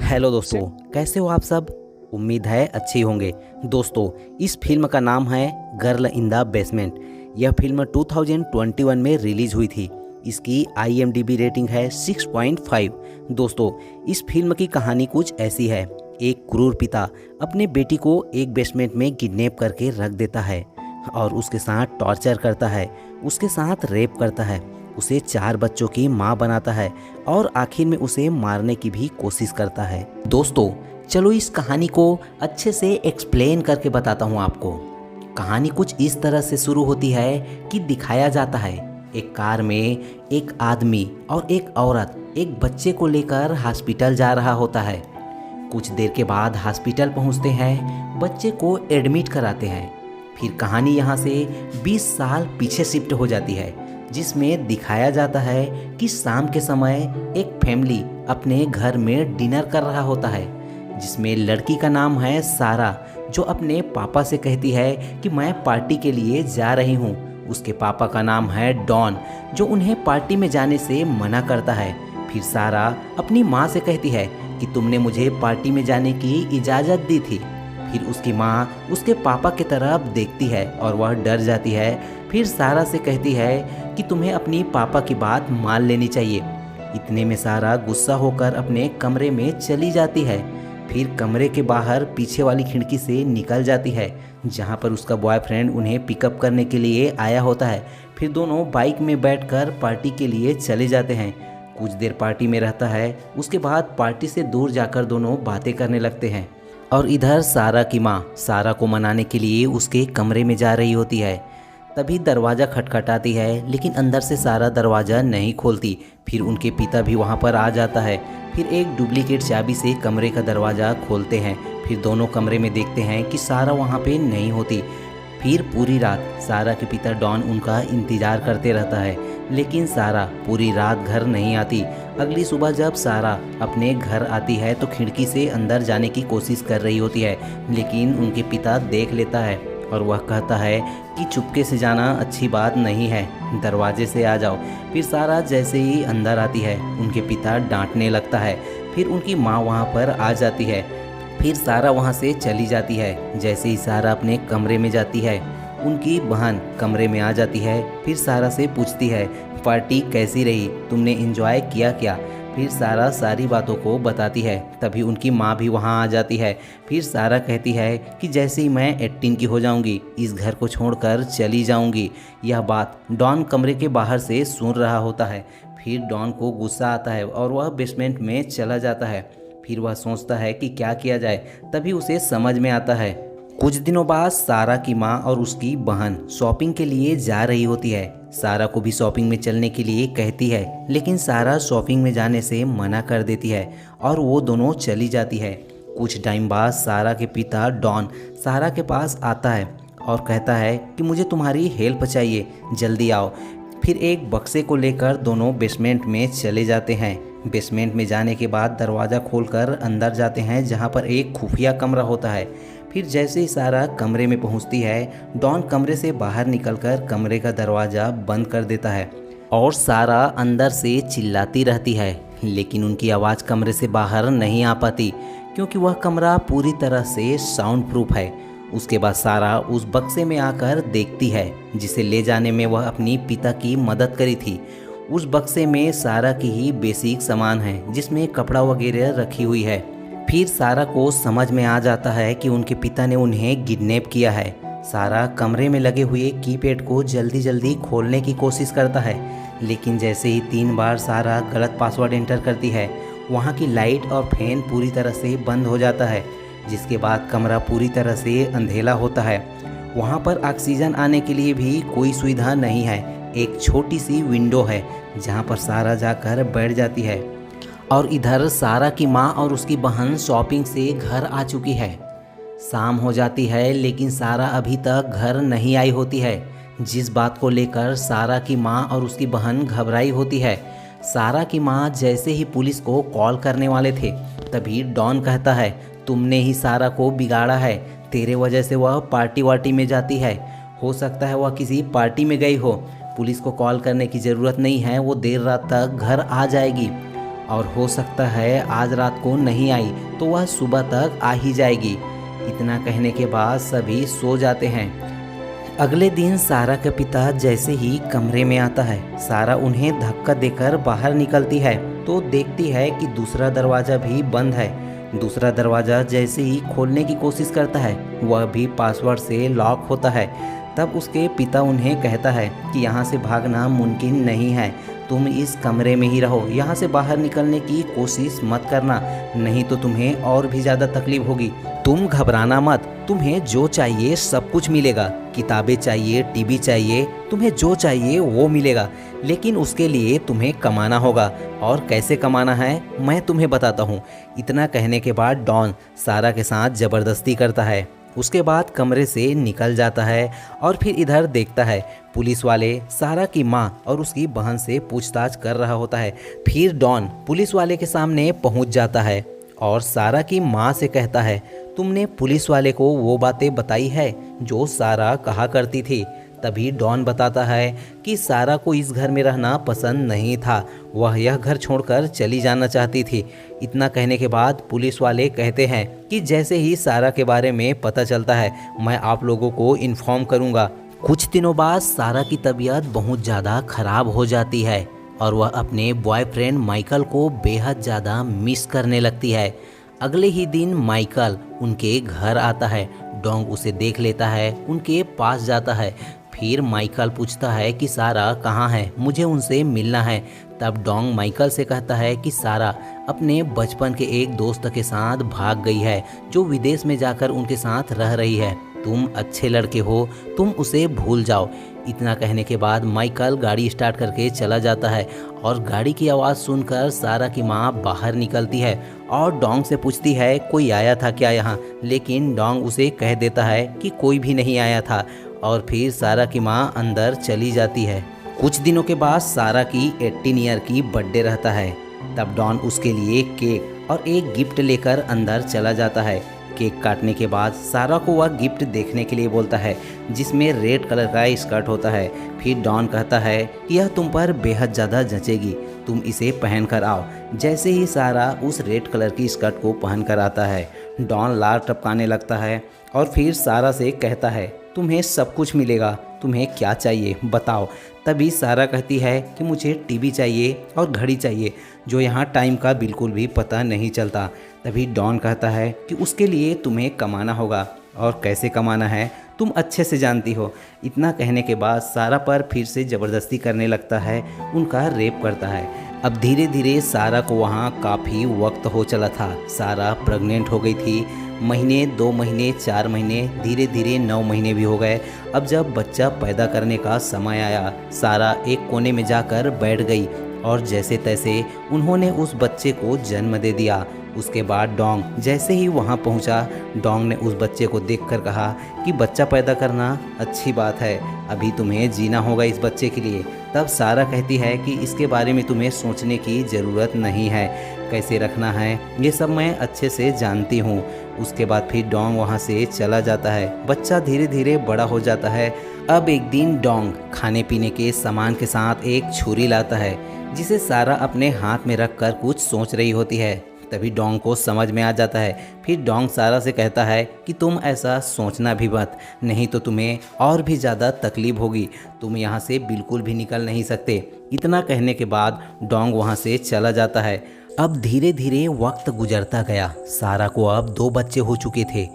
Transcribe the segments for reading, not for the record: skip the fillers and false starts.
Hello दोस्तों, कैसे हो आप सब। उम्मीद है अच्छे होंगे। दोस्तों, इस फिल्म का नाम है गर्ल इन द बेसमेंट। यह फिल्म 2021 में रिलीज हुई थी। इसकी IMDb रेटिंग है 6.5। दोस्तों, इस फिल्म की कहानी कुछ ऐसी है। एक क्रूर पिता अपने बेटी को एक बेसमेंट में किडनैप करके रख देता है और उसके साथ टॉर्चर करता है, उसके साथ रेप करता है, उसे 4 बच्चों की माँ बनाता है और आखिर में उसे मारने की भी कोशिश करता है। दोस्तों, चलो इस कहानी को अच्छे से एक्सप्लेन करके बताता हूँ आपको। कहानी कुछ इस तरह से शुरू होती है कि दिखाया जाता है एक कार में एक आदमी और एक औरत एक बच्चे को लेकर हॉस्पिटल जा रहा होता है। कुछ देर के बाद हॉस्पिटल पहुँचते हैं, बच्चे को एडमिट कराते हैं। फिर कहानी यहाँ से 20 साल पीछे शिफ्ट हो जाती है, जिसमें दिखाया जाता है कि शाम के समय एक फैमिली अपने घर में डिनर कर रहा होता है, जिसमें लड़की का नाम है सारा, जो अपने पापा से कहती है कि मैं पार्टी के लिए जा रही हूँ। उसके पापा का नाम है डॉन, जो उन्हें पार्टी में जाने से मना करता है। फिर सारा अपनी माँ से कहती है कि तुमने मुझे पार्टी में जाने की इजाज़त दी थी। फिर उसकी माँ उसके पापा की तरफ देखती है और वह डर जाती है। फिर सारा से कहती है कि तुम्हें अपनी पापा की बात मान लेनी चाहिए। इतने में सारा गुस्सा होकर अपने कमरे में चली जाती है। फिर कमरे के बाहर पीछे वाली खिड़की से निकल जाती है, जहाँ पर उसका बॉयफ्रेंड उन्हें पिकअप करने के लिए आया होता है। फिर दोनों बाइक में बैठकर पार्टी के लिए चले जाते हैं। कुछ देर पार्टी में रहता है, उसके बाद पार्टी से दूर जाकर दोनों बातें करने लगते हैं। और इधर सारा की माँ सारा को मनाने के लिए उसके कमरे में जा रही होती है। तभी दरवाज़ा खटखटाती है, लेकिन अंदर से सारा दरवाज़ा नहीं खोलती। फिर उनके पिता भी वहाँ पर आ जाता है। फिर एक डुप्लीकेट चाबी से कमरे का दरवाज़ा खोलते हैं। फिर दोनों कमरे में देखते हैं कि सारा वहाँ पे नहीं होती। फिर पूरी रात सारा के पिता डॉन उनका इंतज़ार करते रहता है, लेकिन सारा पूरी रात घर नहीं आती। अगली सुबह जब सारा अपने घर आती है तो खिड़की से अंदर जाने की कोशिश कर रही होती है, लेकिन उनके पिता देख लेता है और वह कहता है कि चुपके से जाना अच्छी बात नहीं है, दरवाजे से आ जाओ। फिर सारा जैसे ही अंदर आती है, उनके पिता डांटने लगता है। फिर उनकी माँ वहाँ पर आ जाती है। फिर सारा वहाँ से चली जाती है। जैसे ही सारा अपने कमरे में जाती है, उनकी बहन कमरे में आ जाती है। फिर सारा से पूछती है, पार्टी कैसी रही, तुमने एंजॉय किया क्या। फिर सारा सारी बातों को बताती है। तभी उनकी माँ भी वहाँ आ जाती है। फिर सारा कहती है कि जैसे ही मैं 18 की हो जाऊँगी, इस घर को छोड़कर चली जाऊँगी। यह बात डॉन कमरे के बाहर से सुन रहा होता है। फिर डॉन को गुस्सा आता है और वह बेसमेंट में चला जाता है। फिर वह सोचता है कि क्या किया जाए। तभी उसे समझ में आता है। कुछ दिनों बाद सारा की माँ और उसकी बहन शॉपिंग के लिए जा रही होती है। सारा को भी शॉपिंग में चलने के लिए कहती है, लेकिन सारा शॉपिंग में जाने से मना कर देती है और वो दोनों चली जाती है। कुछ टाइम बाद सारा के पिता डॉन सारा के पास आता है और कहता है कि मुझे तुम्हारी हेल्प चाहिए, जल्दी आओ। फिर एक बक्से को लेकर दोनों बेसमेंट में चले जाते हैं। बेसमेंट में जाने के बाद दरवाज़ा खोलकर अंदर जाते हैं, जहाँ पर एक खुफिया कमरा होता है। फिर जैसे ही सारा कमरे में पहुंचती है, डॉन कमरे से बाहर निकलकर कमरे का दरवाज़ा बंद कर देता है और सारा अंदर से चिल्लाती रहती है, लेकिन उनकी आवाज़ कमरे से बाहर नहीं आ पाती, क्योंकि वह कमरा पूरी तरह से साउंड प्रूफ है। उसके बाद सारा उस बक्से में आकर देखती है, जिसे ले जाने में वह अपनी पिता की मदद करी थी। उस बक्से में सारा की ही बेसिक सामान है, जिसमें कपड़ा वगैरह रखी हुई है। फिर सारा को समझ में आ जाता है कि उनके पिता ने उन्हें किडनैप किया है। सारा कमरे में लगे हुए कीपैड को जल्दी जल्दी खोलने की कोशिश करता है, लेकिन जैसे ही 3 बार सारा गलत पासवर्ड एंटर करती है, वहाँ की लाइट और फैन पूरी तरह से बंद हो जाता है, जिसके बाद कमरा पूरी तरह से अंधेरा होता है। वहाँ पर ऑक्सीजन आने के लिए भी कोई सुविधा नहीं है। एक छोटी सी विंडो है, जहाँ पर सारा जाकर बैठ जाती है। और इधर सारा की माँ और उसकी बहन शॉपिंग से घर आ चुकी है। शाम हो जाती है, लेकिन सारा अभी तक घर नहीं आई होती है, जिस बात को लेकर सारा की माँ और उसकी बहन घबराई होती है। सारा की माँ जैसे ही पुलिस को कॉल करने वाले थे, तभी डॉन कहता है, तुमने ही सारा को बिगाड़ा है, तेरे वजह से वह पार्टी वार्टी में जाती है। हो सकता है वह किसी पार्टी में गई हो, पुलिस को कॉल करने की ज़रूरत नहीं है, वो देर रात तक घर आ जाएगी। और हो सकता है आज रात को नहीं आई तो वह सुबह तक आ ही जाएगी। इतना कहने के बाद सभी सो जाते हैं। अगले दिन सारा का पिता जैसे ही कमरे में आता है, सारा उन्हें धक्का देकर बाहर निकलती है तो देखती है कि दूसरा दरवाज़ा भी बंद है। दूसरा दरवाज़ा जैसे ही खोलने की कोशिश करता है वह भी पासवर्ड से लॉक होता है। तब उसके पिता उन्हें कहता है कि यहाँ से भागना मुमकिन नहीं है, तुम इस कमरे में ही रहो, यहाँ से बाहर निकलने की कोशिश मत करना, नहीं तो तुम्हें और भी ज़्यादा तकलीफ होगी। तुम घबराना मत, तुम्हें जो चाहिए सब कुछ मिलेगा, किताबें चाहिए, टीवी चाहिए, तुम्हें जो चाहिए वो मिलेगा, लेकिन उसके लिए तुम्हें कमाना होगा। और कैसे कमाना है मैं तुम्हें बताता हूँ। इतना कहने के बाद डॉन सारा के साथ ज़बरदस्ती करता है। उसके बाद कमरे से निकल जाता है और फिर इधर देखता है पुलिस वाले सारा की माँ और उसकी बहन से पूछताछ कर रहा होता है। फिर डॉन पुलिस वाले के सामने पहुँच जाता है और सारा की माँ से कहता है, तुमने पुलिस वाले को वो बातें बताई है जो सारा कहा करती थी। तभी डॉन बताता है कि सारा को इस घर में रहना पसंद नहीं था, वह यह घर छोड़कर चली जाना चाहती थी। इतना कहने के बाद पुलिस वाले कहते हैं कि जैसे ही सारा के बारे में पता चलता है मैं आप लोगों को इन्फॉर्म करूंगा। कुछ दिनों बाद सारा की तबीयत बहुत ज़्यादा खराब हो जाती है और वह अपने बॉयफ्रेंड माइकल को बेहद ज़्यादा मिस करने लगती है। अगले ही दिन माइकल उनके घर आता है। डोंग उसे देख लेता है, उनके पास जाता है। फिर माइकल पूछता है कि सारा कहाँ है, मुझे उनसे मिलना है। तब डोंग माइकल से कहता है कि सारा अपने बचपन के एक दोस्त के साथ भाग गई है जो विदेश में जाकर उनके साथ रह रही है। तुम अच्छे लड़के हो, तुम उसे भूल जाओ। इतना कहने के बाद माइकल गाड़ी स्टार्ट करके चला जाता है और गाड़ी की आवाज़ सुनकर सारा की माँ बाहर निकलती है और डोंग से पूछती है कोई आया था क्या यहाँ, लेकिन डोंग उसे कह देता है कि कोई भी नहीं आया था और फिर सारा की माँ अंदर चली जाती है। कुछ दिनों के बाद सारा की 18 ईयर की बर्थडे रहता है। तब डॉन उसके लिए केक और एक गिफ्ट लेकर अंदर चला जाता है। केक काटने के बाद सारा को वह गिफ्ट देखने के लिए बोलता है जिसमें रेड कलर का स्कर्ट होता है। फिर डॉन कहता है कि यह तुम पर बेहद ज़्यादा जचेगी, तुम इसे पहन कर आओ। जैसे ही सारा उस रेड कलर की स्कर्ट को पहन कर आता है डॉन लार टपकाने लगता है और फिर सारा से कहता है तुम्हें सब कुछ मिलेगा, तुम्हें क्या चाहिए बताओ। तभी सारा कहती है कि मुझे टीवी चाहिए और घड़ी चाहिए जो यहाँ टाइम का बिल्कुल भी पता नहीं चलता। तभी डॉन कहता है कि उसके लिए तुम्हें कमाना होगा और कैसे कमाना है तुम अच्छे से जानती हो। इतना कहने के बाद सारा पर फिर से ज़बरदस्ती करने लगता है, उनका रेप करता है। अब धीरे धीरे सारा को वहाँ काफ़ी वक्त हो चला था। सारा प्रेग्नेंट हो गई थी। महीने, 2 महीने, 4 महीने, धीरे धीरे 9 महीने भी हो गए। अब जब बच्चा पैदा करने का समय आया सारा एक कोने में जाकर बैठ गई और जैसे तैसे उन्होंने उस बच्चे को जन्म दे दिया। उसके बाद डोंग जैसे ही वहाँ पहुँचा डोंग ने उस बच्चे को देखकर कहा कि बच्चा पैदा करना अच्छी बात है, अभी तुम्हें जीना होगा इस बच्चे के लिए। तब सारा कहती है कि इसके बारे में तुम्हें सोचने की ज़रूरत नहीं है, कैसे रखना है ये सब मैं अच्छे से जानती हूँ। उसके बाद फिर डोंग वहाँ से चला जाता है। बच्चा धीरे धीरे बड़ा हो जाता है। अब एक दिन डोंग खाने पीने के सामान के साथ एक छुरी लाता है जिसे सारा अपने हाथ में रखकर कुछ सोच रही होती है। तभी डोंग को समझ में आ जाता है। फिर डोंग सारा से कहता है कि तुम ऐसा सोचना भी मत, नहीं तो तुम्हें और भी ज़्यादा तकलीफ होगी, तुम यहाँ से बिल्कुल भी निकल नहीं सकते। इतना कहने के बाद डोंग वहाँ से चला जाता है। अब धीरे धीरे वक्त गुजरता गया। सारा को अब 2 बच्चे हो चुके थे।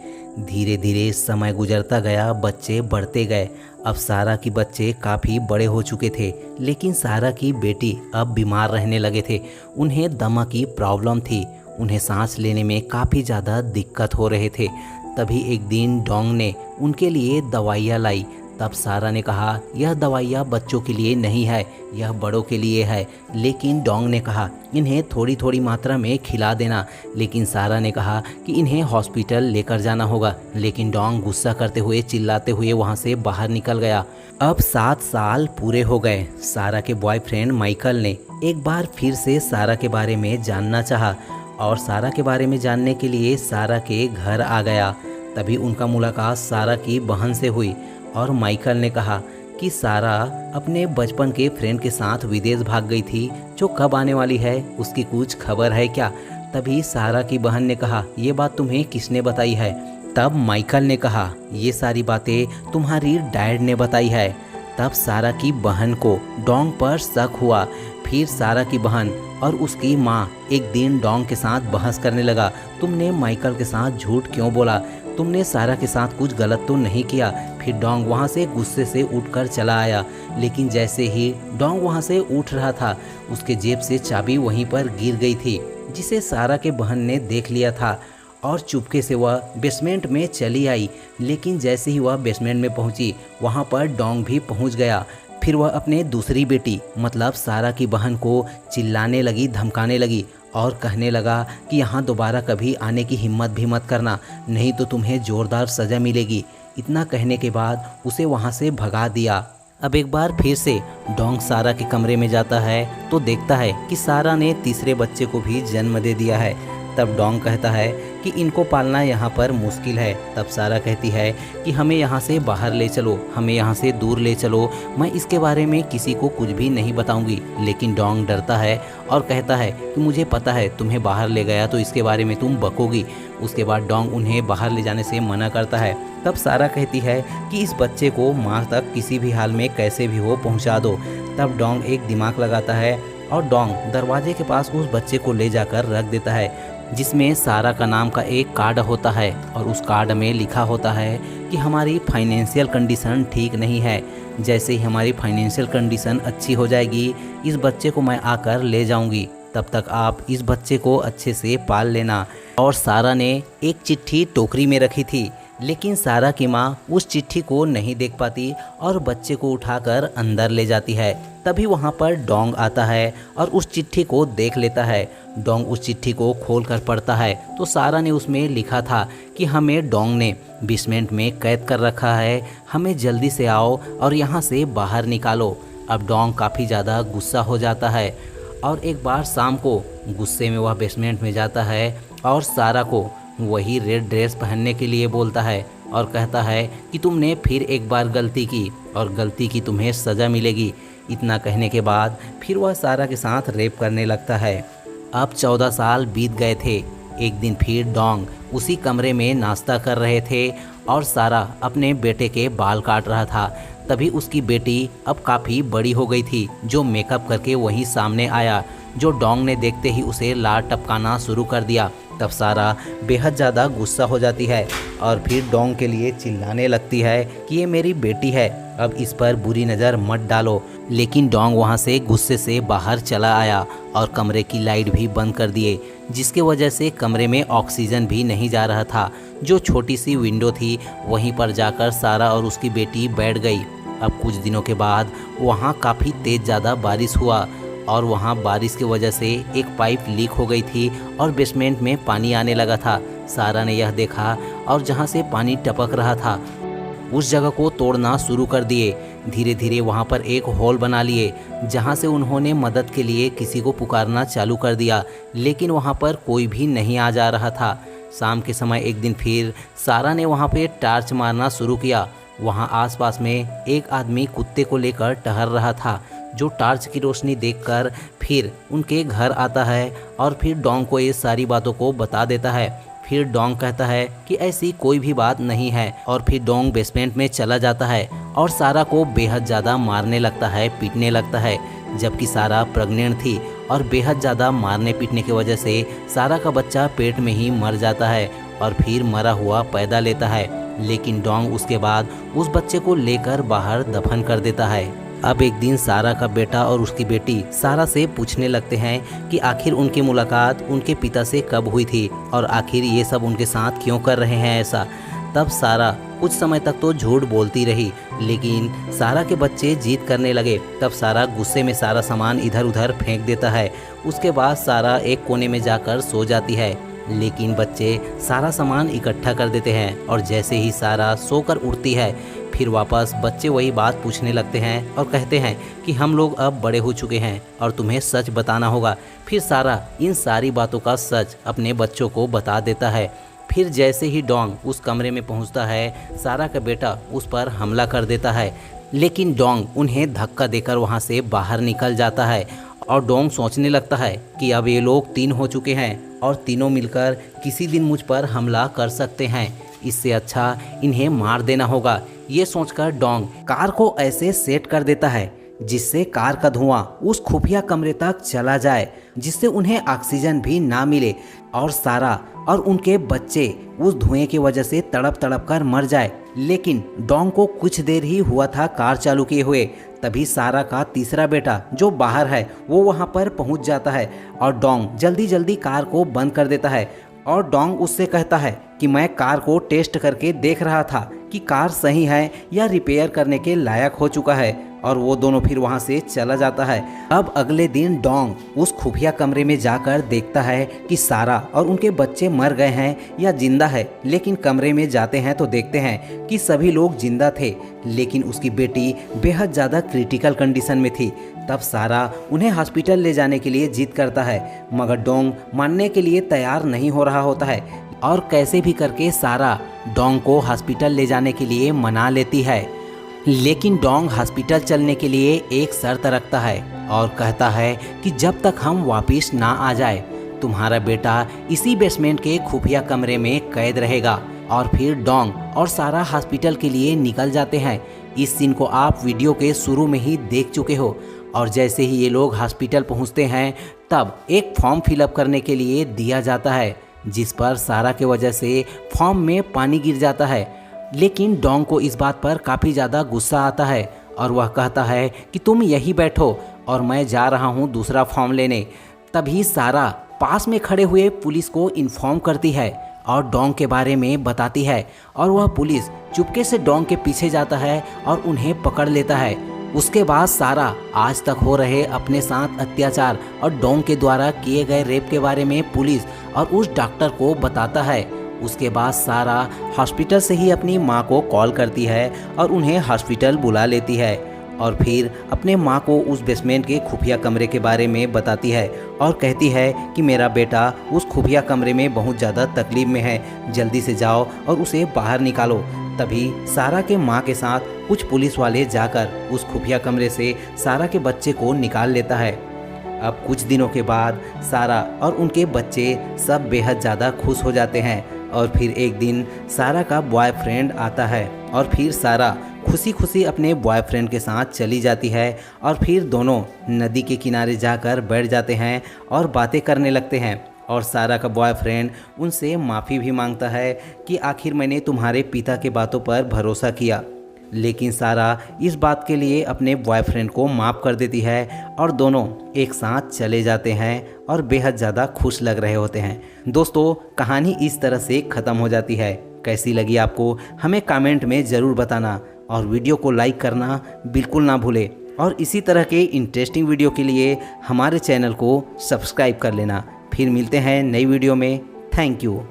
धीरे धीरे समय गुजरता गया, बच्चे बढ़ते गए। अब सारा की बच्चे काफ़ी बड़े हो चुके थे, लेकिन सारा की बेटी अब बीमार रहने लगे थे। उन्हें दमा की प्रॉब्लम थी, उन्हें सांस लेने में काफ़ी ज़्यादा दिक्कत हो रहे थे। तभी एक दिन डोंग ने उनके लिए दवाइयाँ लाई। तब सारा ने कहा यह दवाइयाँ बच्चों के लिए नहीं है, यह बड़ों के लिए है। लेकिन डोंग ने कहा इन्हें थोड़ी थोड़ी मात्रा में खिला देना। लेकिन सारा ने कहा कि इन्हें हॉस्पिटल लेकर जाना होगा। लेकिन डोंग गुस्सा करते हुए चिल्लाते हुए वहाँ से बाहर निकल गया। अब 7 साल पूरे हो गए। सारा के बॉयफ्रेंड माइकल ने एक बार फिर से सारा के बारे में जानना चाहा और सारा के बारे में जानने के लिए सारा के घर आ गया। तभी उनका मुलाकात सारा की बहन से हुई और माइकल ने कहा कि कि सारा अपने बचपन के फ्रेंड के साथ विदेश भाग गई थी, जो कब आने वाली है उसकी कुछ खबर है क्या। तभी सारा की बहन ने कहा, ये बात तुम्हें किसने बताई है। तब माइकल ने कहा, ये सारी बातें तुम्हारी डैड ने बताई है। तब सारा की बहन को डोंग पर शक हुआ। फिर सारा की बहन और उसकी माँ एक दिन डोंग के साथ बहस करने लगा, तुमने माइकल के साथ झूठ क्यों बोला, तुमने सारा के साथ कुछ गलत तो नहीं किया। फिर डोंग वहाँ से गुस्से से उठकर चला आया, लेकिन जैसे ही डोंग वहाँ से उठ रहा था, उसके जेब से चाबी वहीं पर गिर गई थी, जिसे सारा के बहन ने देख लिया था और चुपके से वह बेसमेंट में चली आई। लेकिन जैसे ही वह बेसमेंट में पहुंची, वहां पर डोंग भी पहुंच गया। फिर वह अपने दूसरी बेटी मतलब सारा की बहन को चिल्लाने लगी, धमकाने लगी और कहने लगा कि यहाँ दोबारा कभी आने की हिम्मत भी मत करना, नहीं तो तुम्हें ज़ोरदार सज़ा मिलेगी। इतना कहने के बाद उसे वहाँ से भगा दिया। अब एक बार फिर से डोंग सारा के कमरे में जाता है तो देखता है कि सारा ने तीसरे बच्चे को भी जन्म दे दिया है। तब डोंग कहता है कि इनको पालना यहाँ पर मुश्किल है। तब सारा कहती है कि हमें यहाँ से बाहर ले चलो, हमें यहाँ से दूर ले चलो, मैं इसके बारे में किसी को कुछ भी नहीं बताऊंगी। लेकिन डोंग डरता है और कहता है कि मुझे पता है तुम्हें बाहर ले गया तो इसके बारे में तुम बकोगी। उसके बाद डोंग उन्हें बाहर ले जाने से मना करता है। तब सारा कहती है कि इस बच्चे को माँ तक किसी भी हाल में कैसे भी हो पहुँचा दो। तब डोंग एक दिमाग लगाता है और डोंग दरवाजे के पास उस बच्चे को ले जाकर रख देता है, जिसमें सारा का नाम का एक कार्ड होता है और उस कार्ड में लिखा होता है कि हमारी फाइनेंशियल कंडीशन ठीक नहीं है, जैसे ही हमारी फाइनेंशियल कंडीशन अच्छी हो जाएगी इस बच्चे को मैं आकर ले जाऊंगी, तब तक आप इस बच्चे को अच्छे से पाल लेना। और सारा ने एक चिट्ठी टोकरी में रखी थी, लेकिन सारा की माँ उस चिट्ठी को नहीं देख पाती और बच्चे को उठाकर अंदर ले जाती है। तभी वहाँ पर डोंग आता है और उस चिट्ठी को देख लेता है। डोंग उस चिट्ठी को खोलकर पढ़ता है तो सारा ने उसमें लिखा था कि हमें डोंग ने बेसमेंट में कैद कर रखा है, हमें जल्दी से आओ और यहाँ से बाहर निकालो। अब डोंग काफ़ी ज़्यादा गुस्सा हो जाता है और एक बार शाम को गुस्से में वह बेसमेंट में जाता है और सारा को वही रेड ड्रेस पहनने के लिए बोलता है और कहता है कि तुमने फिर एक बार गलती की और गलती की तुम्हें सज़ा मिलेगी। इतना कहने के बाद फिर वह सारा के साथ रेप करने लगता है। अब 14 साल बीत गए थे। एक दिन फिर डोंग उसी कमरे में नाश्ता कर रहे थे और सारा अपने बेटे के बाल काट रहा था। तभी उसकी बेटी अब काफ़ी बड़ी हो गई थी, जो मेकअप करके वहीं सामने आया, जो डोंग ने देखते ही उसे लार टपकाना शुरू कर दिया। तब सारा बेहद ज़्यादा गुस्सा हो जाती है और फिर डोंग के लिए चिल्लाने लगती है कि ये मेरी बेटी है, अब इस पर बुरी नज़र मत डालो। लेकिन डोंग वहाँ से गुस्से से बाहर चला आया और कमरे की लाइट भी बंद कर दिए, जिसके वजह से कमरे में ऑक्सीजन भी नहीं जा रहा था। जो छोटी सी विंडो थी वहीं पर जाकर सारा और उसकी बेटी बैठ गई। अब कुछ दिनों के बाद वहाँ काफ़ी तेज़ ज़्यादा बारिश हुआ और वहाँ बारिश की वजह से एक पाइप लीक हो गई थी और बेसमेंट में पानी आने लगा था। सारा ने यह देखा और जहाँ से पानी टपक रहा था उस जगह को तोड़ना शुरू कर दिए। धीरे धीरे वहाँ पर एक होल बना लिए, जहाँ से उन्होंने मदद के लिए किसी को पुकारना चालू कर दिया, लेकिन वहाँ पर कोई भी नहीं आ जा रहा था। शाम के समय एक दिन फिर सारा ने वहाँ पे टार्च मारना शुरू किया। वहाँ आसपास में एक आदमी कुत्ते को लेकर टहल रहा था, जो टार्च की रोशनी देखकर फिर उनके घर आता है और फिर डोंग को ये सारी बातों को बता देता है। फिर डोंग कहता है कि ऐसी कोई भी बात नहीं है और फिर डोंग बेसमेंट में चला जाता है और सारा को बेहद ज़्यादा मारने लगता है, पीटने लगता है। जबकि सारा प्रेग्नेंट थी और बेहद ज़्यादा मारने पीटने की वजह से सारा का बच्चा पेट में ही मर जाता है और फिर मरा हुआ पैदा लेता है। लेकिन डोंग उसके बाद उस बच्चे को लेकर बाहर दफन कर देता है। अब एक दिन सारा का बेटा और उसकी बेटी सारा से पूछने लगते हैं कि आखिर उनकी मुलाकात उनके पिता से कब हुई थी और आखिर ये सब उनके साथ क्यों कर रहे हैं ऐसा। तब सारा कुछ समय तक तो झूठ बोलती रही, लेकिन सारा के बच्चे जिद करने लगे। तब सारा गुस्से में सारा सामान इधर उधर फेंक देता है। उसके बाद सारा एक कोने में जाकर सो जाती है, लेकिन बच्चे सारा सामान इकट्ठा कर देते हैं और जैसे ही सारा सोकर उठती है फिर वापस बच्चे वही बात पूछने लगते हैं और कहते हैं कि हम लोग अब बड़े हो चुके हैं और तुम्हें सच बताना होगा। फिर सारा इन सारी बातों का सच अपने बच्चों को बता देता है। फिर जैसे ही डोंग उस कमरे में पहुंचता है, सारा का बेटा उस पर हमला कर देता है, लेकिन डोंग उन्हें धक्का देकर वहाँ से बाहर निकल जाता है और डोंग सोचने लगता है कि अब ये लोग 3 हो चुके हैं और तीनों मिलकर किसी दिन मुझ पर हमला कर सकते हैं। इससे अच्छा इन्हें मार देना होगा। ये सोचकर डोंग कार को ऐसे सेट कर देता है जिससे कार का धुआं उस खुफिया कमरे तक चला जाए, जिससे उन्हें ऑक्सीजन भी ना मिले और सारा और उनके बच्चे उस धुएं की वजह से तड़प तड़प कर मर जाए। लेकिन डोंग को कुछ देर ही हुआ था कार चालू किए हुए, तभी सारा का तीसरा बेटा जो बाहर है वो वहाँ पर पहुँच जाता है और डोंग जल्दी जल्दी कार को बंद कर देता है और डोंग उससे कहता है कि मैं कार को टेस्ट करके देख रहा था कि कार सही है या रिपेयर करने के लायक हो चुका है, और वो दोनों फिर वहाँ से चला जाता है। अब अगले दिन डोंग उस खुफिया कमरे में जाकर देखता है कि सारा और उनके बच्चे मर गए हैं या जिंदा है, लेकिन कमरे में जाते हैं तो देखते हैं कि सभी लोग जिंदा थे, लेकिन उसकी बेटी बेहद ज़्यादा क्रिटिकल कंडीशन में थी। तब सारा उन्हें हॉस्पिटल ले जाने के लिए जिद करता है, मगर डोंग मानने के लिए तैयार नहीं हो रहा होता है और कैसे भी करके सारा डोंग को हॉस्पिटल ले जाने के लिए मना लेती है। लेकिन डोंग हॉस्पिटल चलने के लिए एक शर्त रखता है और कहता है कि जब तक हम वापस ना आ जाए तुम्हारा बेटा इसी बेसमेंट के खुफिया कमरे में कैद रहेगा। और फिर डोंग और सारा हॉस्पिटल के लिए निकल जाते हैं। इस सीन को आप वीडियो के शुरू में ही देख चुके हो। और जैसे ही ये लोग हॉस्पिटल पहुंचते हैं तब एक फॉर्म फिलअप करने के लिए दिया जाता है, जिस पर सारा के वजह से फॉर्म में पानी गिर जाता है। लेकिन डोंग को इस बात पर काफ़ी ज़्यादा गुस्सा आता है और वह कहता है कि तुम यहीं बैठो और मैं जा रहा हूँ दूसरा फॉर्म लेने। तभी सारा पास में खड़े हुए पुलिस को इन्फॉर्म करती है और डोंग के बारे में बताती है और वह पुलिस चुपके से डोंग के पीछे जाता है और उन्हें पकड़ लेता है। उसके बाद सारा आज तक हो रहे अपने साथ अत्याचार और डोंग के द्वारा किए गए रेप के बारे में पुलिस और उस डॉक्टर को बताता है। उसके बाद सारा हॉस्पिटल से ही अपनी माँ को कॉल करती है और उन्हें हॉस्पिटल बुला लेती है और फिर अपने माँ को उस बेसमेंट के खुफिया कमरे के बारे में बताती है और कहती है कि मेरा बेटा उस खुफिया कमरे में बहुत ज़्यादा तकलीफ में है, जल्दी से जाओ और उसे बाहर निकालो। तभी सारा के माँ के साथ कुछ पुलिस वाले जाकर उस खुफिया कमरे से सारा के बच्चे को निकाल लेता है। अब कुछ दिनों के बाद सारा और उनके बच्चे सब बेहद ज़्यादा खुश हो जाते हैं और फिर एक दिन सारा का बॉयफ्रेंड आता है और फिर सारा खुशी खुशी अपने बॉयफ्रेंड के साथ चली जाती है और फिर दोनों नदी के किनारे जाकर बैठ जाते हैं और बातें करने लगते हैं। और सारा का बॉयफ्रेंड उनसे माफ़ी भी मांगता है कि आखिर मैंने तुम्हारे पिता के बातों पर भरोसा किया। लेकिन सारा इस बात के लिए अपने बॉयफ्रेंड को माफ़ कर देती है और दोनों एक साथ चले जाते हैं और बेहद ज़्यादा खुश लग रहे होते हैं। दोस्तों, कहानी इस तरह से ख़त्म हो जाती है। कैसी लगी आपको हमें कमेंट में ज़रूर बताना और वीडियो को लाइक करना बिल्कुल ना भूलें और इसी तरह के इंटरेस्टिंग वीडियो के लिए हमारे चैनल को सब्सक्राइब कर लेना। फिर मिलते हैं नई वीडियो में। Thank you.